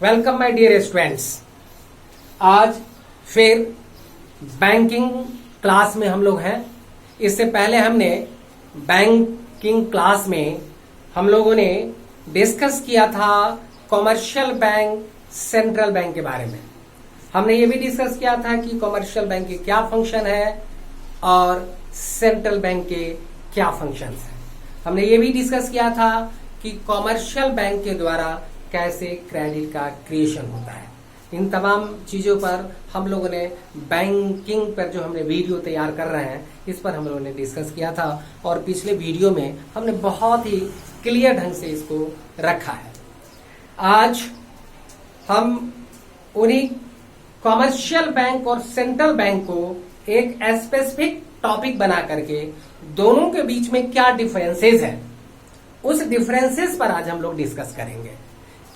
Welcome my dear students. आज फिर banking class में हम लोग हैं। इससे पहले हमने बैंकिंग क्लास में हम लोगों ने डिस्कस किया था कॉमर्शियल बैंक, सेंट्रल बैंक के बारे में। हमने ये भी डिस्कस किया था कि कॉमर्शियल बैंक के क्या फंक्शन है और सेंट्रल बैंक के क्या फंक्शंस हैं। हमने ये भी डिस्कस किया था कि कॉमर्शियल बैंक के द्वारा कैसे क्रेडिट का क्रिएशन होता है। इन तमाम चीजों पर हम लोगों ने बैंकिंग पर जो हमने वीडियो तैयार कर रहे हैं इस पर हम लोगों ने डिस्कस किया था और पिछले वीडियो में हमने बहुत ही क्लियर ढंग से इसको रखा है। आज हम उन्हीं कॉमर्शियल बैंक और सेंट्रल बैंक को एक स्पेसिफिक टॉपिक बना करके दोनों के बीच में क्या डिफरेंसेस है उस डिफरेंसेस पर आज हम लोग डिस्कस करेंगे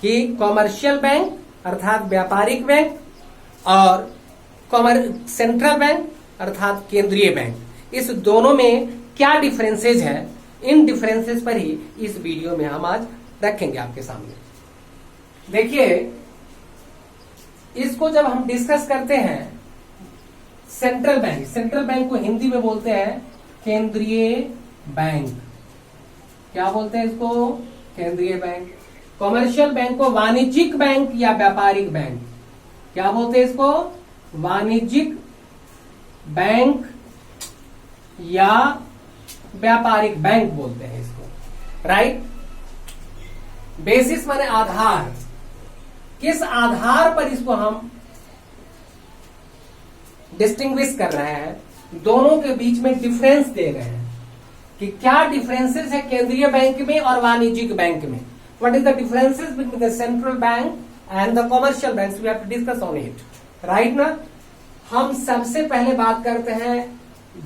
कि कॉमर्शियल बैंक अर्थात व्यापारिक बैंक और सेंट्रल बैंक अर्थात केंद्रीय बैंक, इस दोनों में क्या डिफरेंसेस है। इन डिफरेंसेस पर ही इस वीडियो में हम आज रखेंगे आपके सामने। देखिए, इसको जब हम डिस्कस करते हैं सेंट्रल बैंक को हिंदी में बोलते हैं केंद्रीय बैंक। क्या बोलते हैं इसको? केंद्रीय बैंक। कॉमर्शियल बैंक को वाणिज्यिक बैंक या व्यापारिक बैंक, क्या बोलते हैं इसको? वाणिज्यिक बैंक या व्यापारिक बैंक बोलते हैं इसको, राइट। बेसिस माने आधार, किस आधार पर इसको हम डिस्टिंग्विश कर रहे हैं, दोनों के बीच में डिफरेंस दे रहे हैं कि क्या डिफरेंसेस है केंद्रीय बैंक में और वाणिज्यिक बैंक में। What is the differences between the central bank and the commercial bank, we have to discuss on it, right ना। हम सबसे पहले बात करते हैं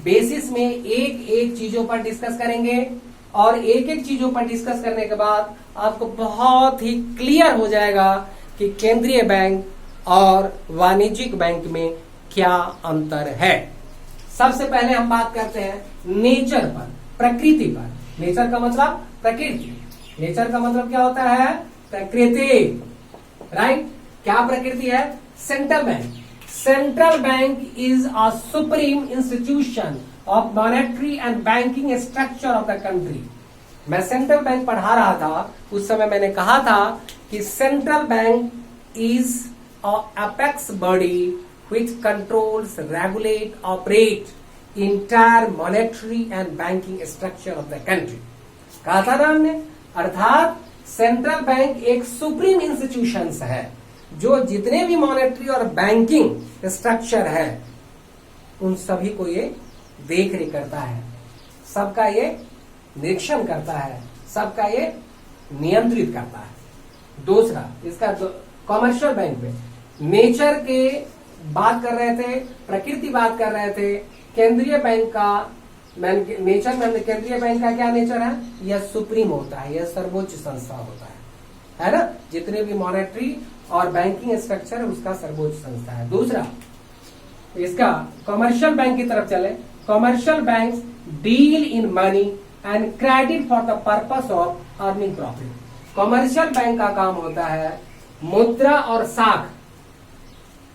बेसिस में, एक एक चीजों पर डिस्कस करेंगे और एक एक चीजों पर डिस्कस करने के बाद आपको बहुत ही क्लियर हो जाएगा कि केंद्रीय बैंक और वाणिज्यिक बैंक में क्या अंतर है। सबसे पहले हम बात करते हैं नेचर पर, प्रकृति पर। नेचर का मतलब प्रकृति, नेचर का मतलब क्या होता है? प्रकृति, राइट। क्या प्रकृति है? Central bank is a supreme institution of monetary and banking structure of the country. मैं सेंट्रल बैंक पढ़ा रहा था, उस समय मैंने कहा था कि central bank is a apex body which controls, regulate, operate entire monetary and banking structure of the country। कहा था ना हमने, अर्थात सेंट्रल बैंक एक सुप्रीम इंस्टीट्यूशन है जो जितने भी मॉनेटरी और बैंकिंग स्ट्रक्चर है उन सभी को ये देख रेख करता है, सबका ये निरीक्षण करता है, सबका ये नियंत्रित करता है। दूसरा, इसका कॉमर्शियल बैंक में नेचर के बात कर रहे थे, प्रकृति बात कर रहे थे। केंद्रीय बैंक का नेचर में, केंद्रीय बैंक का क्या नेचर है? यह सुप्रीम होता है, यह सर्वोच्च संस्था होता है ना। जितने भी मॉनेटरी और बैंकिंग स्ट्रक्चर है उसका सर्वोच्च संस्था है। दूसरा, इसका कॉमर्शियल बैंक की तरफ चले। Commercial bank deal in money and credit for the purpose of earning profit. Commercial bank का काम होता है मुद्रा और साख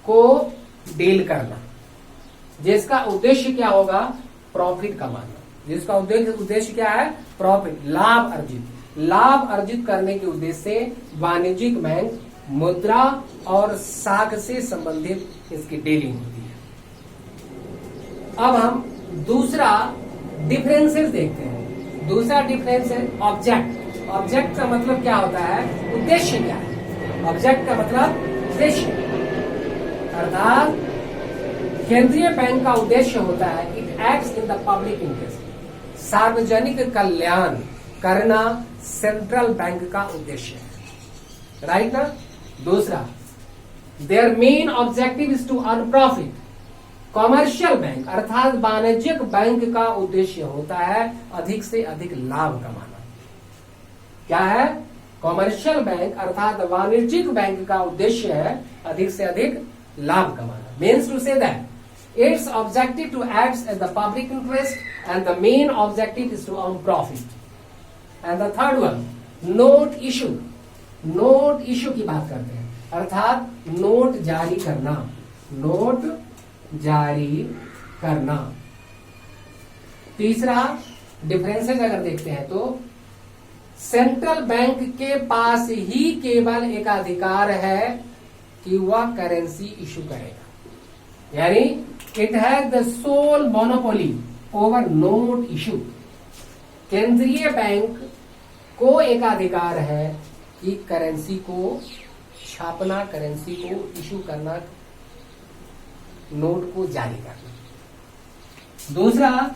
को डील करना, जिसका उद्देश्य क्या होगा? प्रॉफिट कमाना। जिसका उद्देश्य क्या है? प्रॉफिट, लाभ अर्जित करने के उद्देश्य से वाणिज्यिक बैंक मुद्रा और साख से संबंधित इसकी डीलिंग होती है। अब हम दूसरा डिफरेंसेस देखते हैं। दूसरा डिफरेंस है ऑब्जेक्ट। ऑब्जेक्ट का मतलब क्या होता है? उद्देश्य क्या है? ऑब्जेक्ट का मतलब उद्देश्य, अर्थात केंद्रीय बैंक का उद्देश्य होता है it acts in the public interest, सार्वजनिक कल्याण करना सेंट्रल बैंक का उद्देश्य है, राइट ना। दूसरा, their main objective is to earn profit. Commercial bank अर्थात वाणिज्यिक बैंक का उद्देश्य होता है अधिक से अधिक लाभ कमाना। क्या है? कॉमर्शियल बैंक अर्थात वाणिज्यिक बैंक का उद्देश्य है अधिक से अधिक लाभ कमाना। Means to say that its objective to act as the public interest and the main objective is to earn profit. And the third one, note issue. Note issue की बात करते हैं, अर्थात नोट जारी करना, नोट जारी करना। तीसरा डिफरेंसेस अगर देखते हैं तो सेंट्रल बैंक के पास ही केवल एक अधिकार है कि वह करेंसी इशू करेगा, यानी it has the sole monopoly over note issue. केंद्रीय बैंक को एक अधिकार है कि करेंसी को छापना, करेंसी को इशू करना, नोट को जारी करना। दूसरा,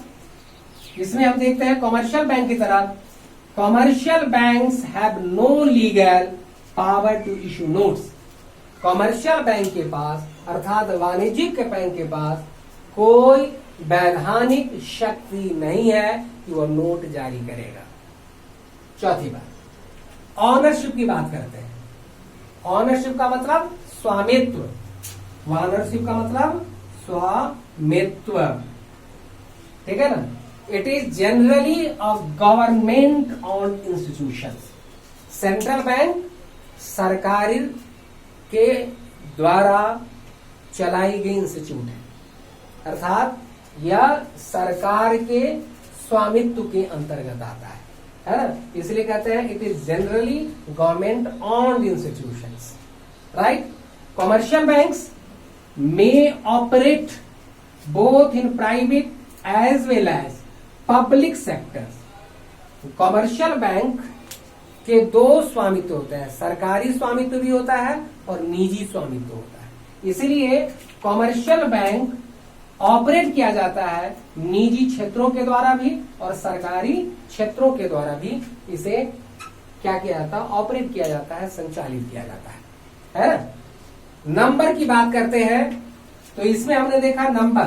इसमें हम देखते हैं कमर्शियल बैंक की तरफ, commercial banks have no legal power to issue notes. Commercial bank के पास अर्थात वाणिज्यिक बैंक के पास कोई वैधानिक शक्ति नहीं है कि वह नोट जारी करेगा। चौथी बात, ऑनरशिप की बात करते हैं। ऑनरशिप का मतलब स्वामित्व, ऑनरशिप का मतलब स्वामित्व, ठीक है ना। It is generally a government owned institutions. Central bank सरकारी के द्वारा चलाई गई इंस्टीट्यूट है, अर्थात यह सरकार के स्वामित्व के अंतर्गत आता है ना, इसलिए कहते हैं it is generally government owned institutions, right. Commercial banks may operate both in private as well as public sector. Commercial bank के दो स्वामित्व होते हैं, सरकारी स्वामित्व भी होता है और निजी स्वामित्व होता है। इसलिए कमर्शियल बैंक ऑपरेट किया जाता है निजी क्षेत्रों के द्वारा भी और सरकारी क्षेत्रों के द्वारा भी इसे क्या किया जाता है, ऑपरेट किया जाता है, संचालित किया जाता है ना। नंबर की बात करते हैं तो इसमें हमने देखा नंबर,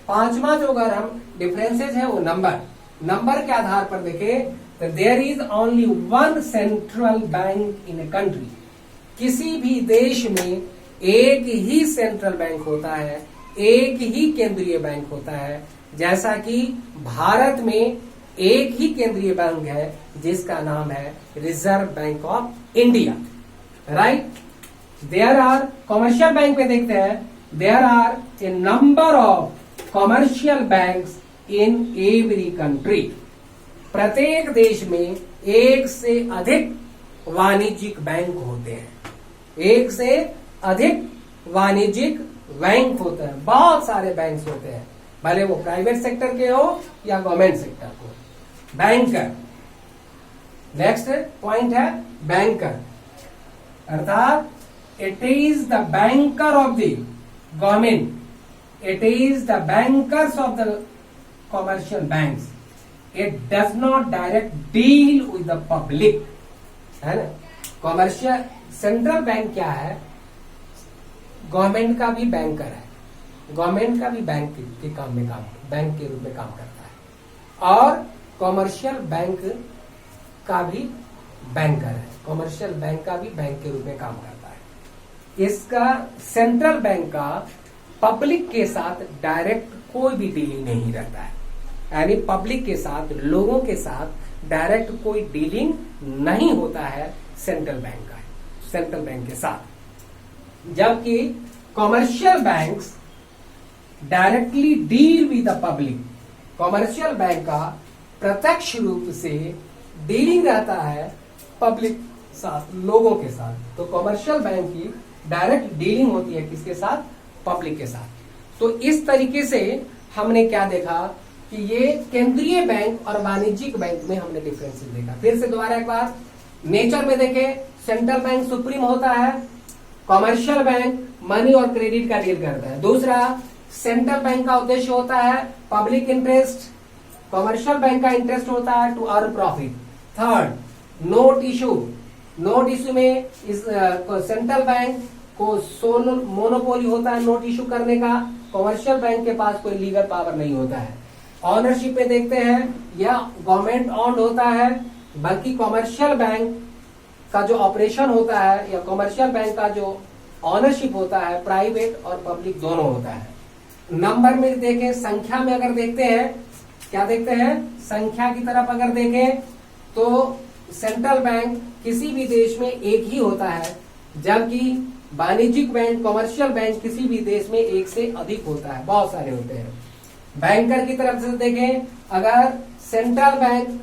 पांचवा जो अगर हम डिफरेंसेस है वो नंबर के आधार पर देखें तो there is only one central bank in a country. किसी भी देश में एक ही सेंट्रल बैंक होता है, एक ही केंद्रीय बैंक होता है। जैसा कि भारत में एक ही केंद्रीय बैंक है जिसका नाम है Reserve Bank of India, right. There are, commercial bank में देखते हैं, there are a number of commercial banks in every country. प्रत्येक देश में एक से अधिक वाणिज्यिक बैंक होते हैं, एक से अधिक वाणिज्यिक बैंक होते हैं, बहुत सारे बैंक्स होते हैं, भले वो प्राइवेट सेक्टर के हो या गवर्नमेंट सेक्टर को। बैंकर, नेक्स्ट पॉइंट है बैंकर, अर्थात it is the banker of the government, it is the bankers of the commercial banks. It does not direct deal with the public, है ना। Commercial central bank क्या है, government का भी banker है, government का भी बैंक के काम में बैंक के रूप में काम करता है, और कमर्शियल बैंक का भी बैंकर है, कमर्शियल बैंक का भी बैंक के रूप में काम करता है। इसका सेंट्रल बैंक का पब्लिक के साथ डायरेक्ट कोई भी डीलिंग नहीं रहता है, यानी पब्लिक के साथ, लोगों के साथ डायरेक्ट कोई डीलिंग नहीं होता है सेंट्रल बैंक का, सेंट्रल बैंक के साथ। जबकि commercial banks directly deal with the public, commercial bank का प्रत्यक्ष रूप से डीलिंग रहता है पब्लिक साथ, लोगों के साथ। तो कमर्शियल बैंक की डायरेक्ट डीलिंग होती है किसके साथ, पब्लिक के साथ। तो इस तरीके से हमने क्या देखा कि ये केंद्रीय बैंक और वाणिज्यिक बैंक में हमने डिफरेंसेस देखा। फिर से दोबारा एक बार नेचर में देखें, सेंट्रल बैंक सुप्रीम होता है, कमर्शियल बैंक मनी और क्रेडिट का डील करता है। दूसरा, सेंट्रल बैंक का उद्देश्य होता है पब्लिक इंटरेस्ट, कमर्शियल बैंक का इंटरेस्ट होता है to earn profit. Third, note issue, note issue में इस सेंट्रल बैंक को सोल मोनोपोली होता है नोट इशू करने का, कमर्शियल बैंक के पास कोई लीगल पावर नहीं होता है। ऑनरशिप में देखते हैं यह गवर्नमेंट ऑन्ड होता है, बल्कि कमर्शियल बैंक का जो ऑपरेशन होता है या कमर्शियल बैंक का जो ऑनरशिप होता है प्राइवेट और पब्लिक दोनों होता है। नंबर में देखें, संख्या में अगर देखते हैं, क्या देखते हैं, संख्या की तरफ अगर देखें तो सेंट्रल बैंक किसी भी देश में एक ही होता है, जबकि वाणिज्यिक बैंक, कमर्शियल बैंक किसी भी देश में एक से अधिक होता है, बहुत सारे होते हैं। बैंकर की तरफ से देखें, अगर सेंट्रल बैंक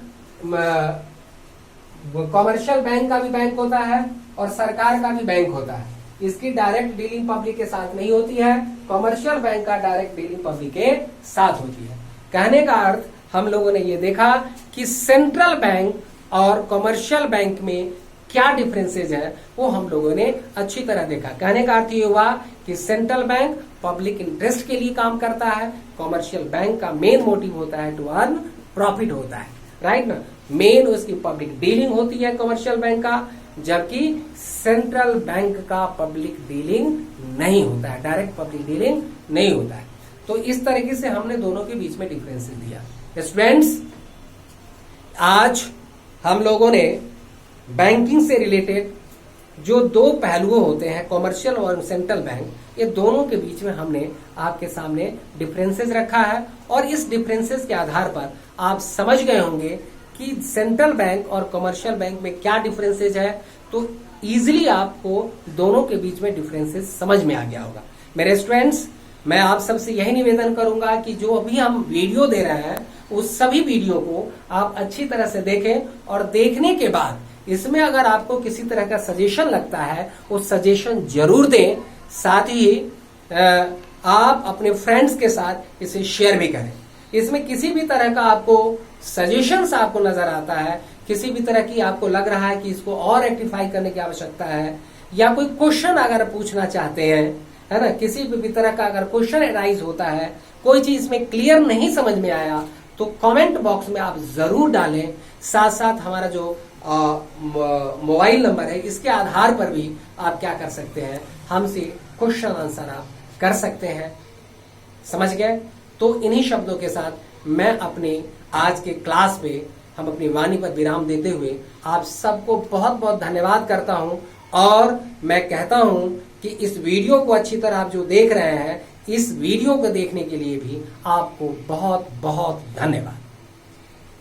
कमर्शियल बैंक का भी बैंक होता है और सरकार का भी बैंक होता है। इसकी डायरेक्ट डीलिंग पब्लिक के साथ नहीं होती है, कमर्शियल बैंक का डायरेक्ट डीलिंग पब्लिक के साथ होती है। कहने का अर्थ हम लोगों ने ये देखा कि सेंट्रल बैंक और कमर्शियल बैंक में क्या डिफरेंसेज है, वो हम लोगों ने अच्छी तरह देखा। कहने का अर्थ ये हुआ कि सेंट्रल बैंक पब्लिक इंटरेस्ट के लिए काम करता है, कमर्शियल बैंक का मेन मोटिव होता है टू अर्न प्रॉफिट होता है, राइट ना। मेन उसकी पब्लिक डीलिंग होती है कमर्शियल बैंक का, जबकि सेंट्रल बैंक का पब्लिक डीलिंग नहीं होता है, डायरेक्ट पब्लिक डीलिंग नहीं होता है। तो इस तरीके से हमने दोनों के बीच में डिफरेंसेस दिया। स्टूडेंट्स, आज हम लोगों ने बैंकिंग से रिलेटेड जो दो पहलुओं होते हैं, कमर्शियल और सेंट्रल बैंक, ये दोनों के बीच में हमने आपके सामने डिफरेंसेस रखा है। और इस डिफरेंसेस के आधार पर आप समझ गए होंगे कि सेंट्रल बैंक और कमर्शियल बैंक में क्या डिफरेंसेस है। तो इजीली आपको दोनों के बीच में डिफरेंसेस समझ में आ गया होगा। मेरे स्टूडेंट्स, मैं आप सबसे यही निवेदन करूंगा कि जो अभी हम वीडियो दे रहे हैं उस सभी वीडियो को आप अच्छी तरह से देखें, और देखने के बाद इसमें अगर आपको किसी तरह का सजेशन लगता है वो सजेशन जरूर दें। साथ ही आप अपने फ्रेंड्स के साथ इसे शेयर भी करें। इसमें किसी भी तरह का आपको सजेशंस आपको नजर आता है, किसी भी तरह की आपको लग रहा है कि इसको और रेक्टिफाई करने की आवश्यकता है, या कोई क्वेश्चन अगर पूछना चाहते हैं, है ना, किसी भी तरह का अगर क्वेश्चन अराइज होता है, कोई चीज में क्लियर नहीं समझ में आया, तो कमेंट बॉक्स में आप जरूर डालें। साथ साथ हमारा जो मोबाइल नंबर है, इसके आधार पर भी आप क्या कर सकते हैं, हमसे क्वेश्चन आंसर आप कर सकते हैं। समझ गए? तो इन्हीं शब्दों के साथ मैं अपने आज के क्लास पे हम अपनी वाणी पर विराम देते हुए आप सबको बहुत बहुत धन्यवाद करता हूं। और मैं कहता हूं कि इस वीडियो को अच्छी तरह आप जो देख रहे हैं, इस वीडियो को देखने के लिए भी आपको बहुत बहुत धन्यवाद।